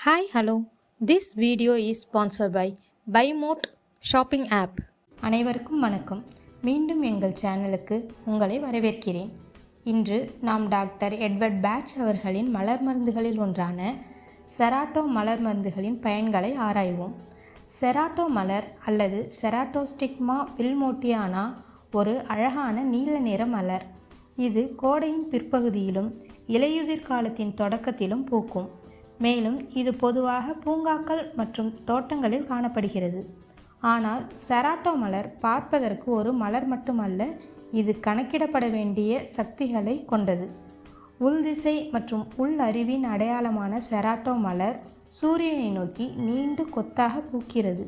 Hi, hello. This video is sponsored by BuyMote shopping app. அனைவருக்கும் வணக்கம். மீண்டும் எங்கள் சேனலுக்கு உங்களை வரவேற்கிறேன். இன்று நாம் டாக்டர் எட்வர்ட் பேட்ச் அவர்களின் மலர் மருந்துகளில் ஒன்றான செராட்டோ மலர் மருந்துகளின் பயன்களை ஆராய்வோம். செராட்டோ மலர் அல்லது செராட்டோஸ்டிக்மா வில்மோட்டியானா ஒரு அழகான நீல நிற மலர். இது கோடையின் பிற்பகுதியிலும் இலையுதிர் காலத்தின் தொடக்கத்திலும் பூக்கும். மேலும் இது பொதுவாக பூங்காக்கள் மற்றும் தோட்டங்களில் காணப்படுகிறது. ஆனால் செராட்டோ மலர் பார்ப்பதற்கு ஒரு மலர் மட்டுமல்ல, இது கணக்கிடப்பட வேண்டிய சக்திகளை கொண்டது. உள்திசை மற்றும் உள் அறிவின் அடையாளமான செராட்டோ மலர் சூரியனை நோக்கி நீண்டு கொத்தாக பூக்கிறது.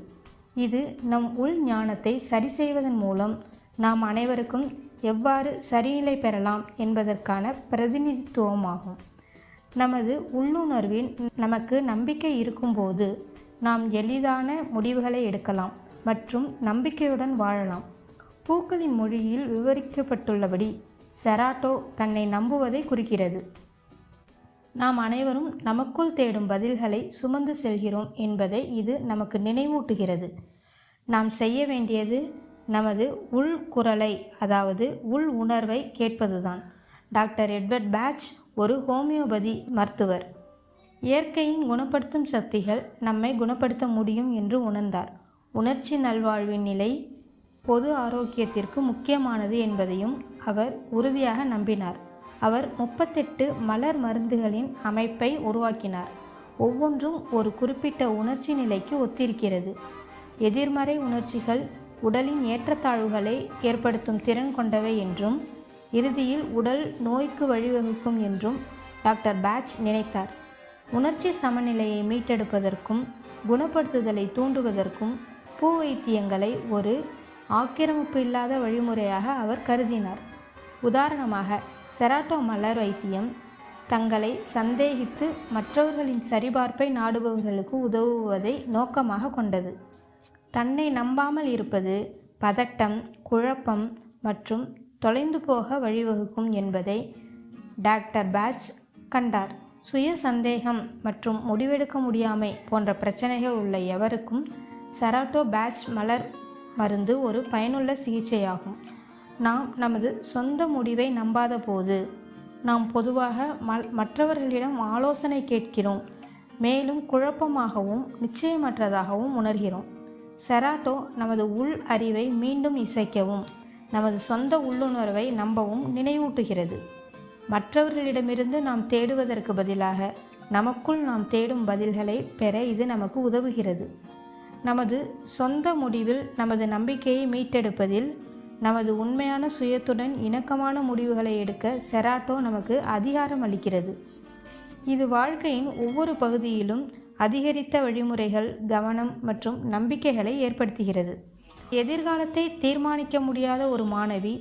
இது நம் உள் ஞானத்தை சரி செய்வதன் மூலம் நாம் அனைவருக்கும் எவ்வாறு சரிநிலை பெறலாம் என்பதற்கான பிரதிநிதித்துவமாகும். நமது உள்ளுணர்வில் நமக்கு நம்பிக்கை இருக்கும்போது நாம் எளிதான முடிவுகளை எடுக்கலாம் மற்றும் நம்பிக்கையுடன் வாழலாம். பூக்களின் மொழியில் விவரிக்கப்பட்டுள்ளபடி செராட்டோ தன்னை நம்புவதை குறிக்கிறது. நாம் அனைவரும் நமக்குள் தேடும் பதில்களை சுமந்து செல்கிறோம் என்பதை இது நமக்கு நினைவூட்டுகிறது. நாம் செய்ய வேண்டியது நமது உள் குரலை, அதாவது உள் உணர்வை கேட்பதுதான். டாக்டர் எட்வர்ட் பேட்ச் ஒரு ஹோமியோபதி மருத்துவர். இயற்கையின் குணப்படுத்தும் சக்திகள் நம்மை குணப்படுத்த முடியும் என்று உணர்ந்தார். உணர்ச்சி நல்வாழ்வின் நிலை பொது ஆரோக்கியத்திற்கு முக்கியமானது என்பதையும் அவர் உறுதியாக நம்பினார். அவர் 38 மலர் மருந்துகளின் அமைப்பை உருவாக்கினார். ஒவ்வொன்றும் ஒரு குறிப்பிட்ட உணர்ச்சி நிலைக்கு ஒத்திருக்கிறது. எதிர்மறை உணர்ச்சிகள் உடலின் ஏற்றத்தாழ்வுகளை ஏற்படுத்தும் திறன் கொண்டவை என்றும் இறுதியில் உடல் நோய்க்கு வழிவகுக்கும் என்றும் டாக்டர் பேட்ச் நினைத்தார். உணர்ச்சி சமநிலையை மீட்டெடுப்பதற்கும் குணப்படுத்துதலை தூண்டுவதற்கும் பூ வைத்தியங்களை ஒரு ஆக்கிரமிப்பு இல்லாத வழிமுறையாக அவர் கருதினார். உதாரணமாக, செராட்டோ மலர் வைத்தியம் தங்களை சந்தேகித்து மற்றவர்களின் சரிபார்ப்பை நாடுபவர்களுக்கு உதவுவதை நோக்கமாக கொண்டது. தன்னை நம்பாமல் இருப்பது பதட்டம், குழப்பம் மற்றும் தொலைந்து போக வழிவகுக்கும் என்பதை டாக்டர் பேட்ச் கண்டார். சுய சந்தேகம் மற்றும் முடிவெடுக்க முடியாமை போன்ற பிரச்சனைகள் உள்ள எவருக்கும் செராட்டோ பேட்ச் மலர் மருந்து ஒரு பயனுள்ள சிகிச்சையாகும். நாம் நமது சொந்த முடிவை நம்பாத போது நாம் பொதுவாக மற்றவர்களிடம் ஆலோசனை கேட்கிறோம், மேலும் குழப்பமாகவும் நிச்சயமற்றதாகவும் உணர்கிறோம். செராட்டோ நமது உள் அறிவை மீண்டும் இசைக்கவும் நமது சொந்த உள்ளுணர்வை நம்பவும் நினைவூட்டுகிறது. மற்றவர்களிடமிருந்து நாம் தேடுவதற்கு பதிலாக நமக்குள் நாம் தேடும் பதில்களை பெற இது நமக்கு உதவுகிறது. நமது சொந்த முடிவில் நமது நம்பிக்கையை மீட்டெடுப்பதில் நமது உண்மையான சுயத்துடன் இணக்கமான முடிவுகளை எடுக்க செராட்டோ நமக்கு அதிகாரம் அளிக்கிறது. இது வாழ்க்கையின் ஒவ்வொரு பகுதியிலும் அதிகரித்த வழிமுறைகள், கவனம் மற்றும் நம்பிக்கைகளை ஏற்படுத்துகிறது. எதிர்காலத்தை தீர்மானிக்க முடியாத ஒரு மாணவி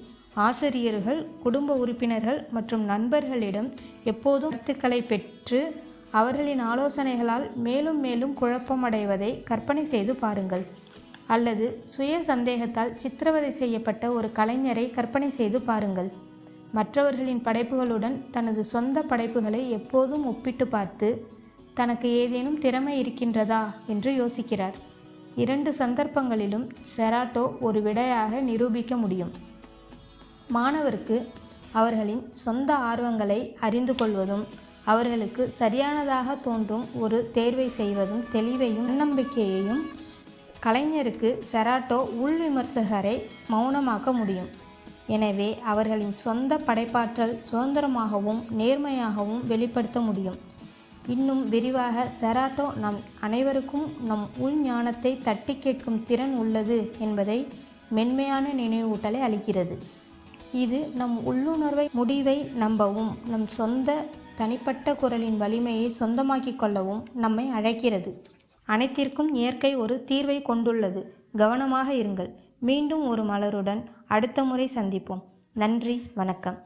ஆசிரியர்கள், குடும்ப உறுப்பினர்கள் மற்றும் நண்பர்களிடம் எப்போதும் கருத்துக்களை பெற்று அவர்களின் ஆலோசனைகளால் மேலும் மேலும் குழப்பமடைவதை கற்பனை செய்து பாருங்கள். அல்லது சுய சந்தேகத்தால் சித்திரவதை செய்யப்பட்ட ஒரு கலைஞரை கற்பனை செய்து பாருங்கள். மற்றவர்களின் படைப்புகளுடன் தனது சொந்த படைப்புகளை எப்போதும் ஒப்பிட்டு பார்த்து தனக்கு ஏதேனும் திறமை இருக்கின்றதா என்று யோசிக்கிறார். 2 சந்தர்ப்பங்களிலும் செராட்டோ ஒரு விடையாக நிரூபிக்க முடியும். மாணவருக்கு அவர்களின் சொந்த ஆர்வங்களை அறிந்து கொள்வதும் அவர்களுக்கு சரியானதாக தோன்றும் ஒரு தேர்வை செய்வதும் தெளிவையும் நம்பிக்கையையும், கலைஞருக்கு செராட்டோ உள் விமர்சகரை மௌனமாக்க முடியும். எனவே அவர்களின் சொந்த படைப்பாற்றல் சுதந்திரமாகவும் நேர்மையாகவும் வெளிப்படுத்த முடியும். இன்னும் விரிவாக, செராட்டோ நம் அனைவருக்கும் நம் உள் ஞானத்தை தட்டி கேட்கும் திறன் உள்ளது என்பதை மென்மையான நினைவூட்டலை அளிக்கிறது. இது நம் உள்ளுணர்வை முடிவை நம்பவும் நம் சொந்த தனிப்பட்ட குரலின் வலிமையை சொந்தமாக்கிக் கொள்ளவும் நம்மை அழைக்கிறது. அனைத்திற்கும் இயற்கை ஒரு தீர்வை கொண்டுள்ளது. கவனமாக இருங்கள். மீண்டும் ஒரு மலருடன் அடுத்த முறை சந்திப்போம். நன்றி, வணக்கம்.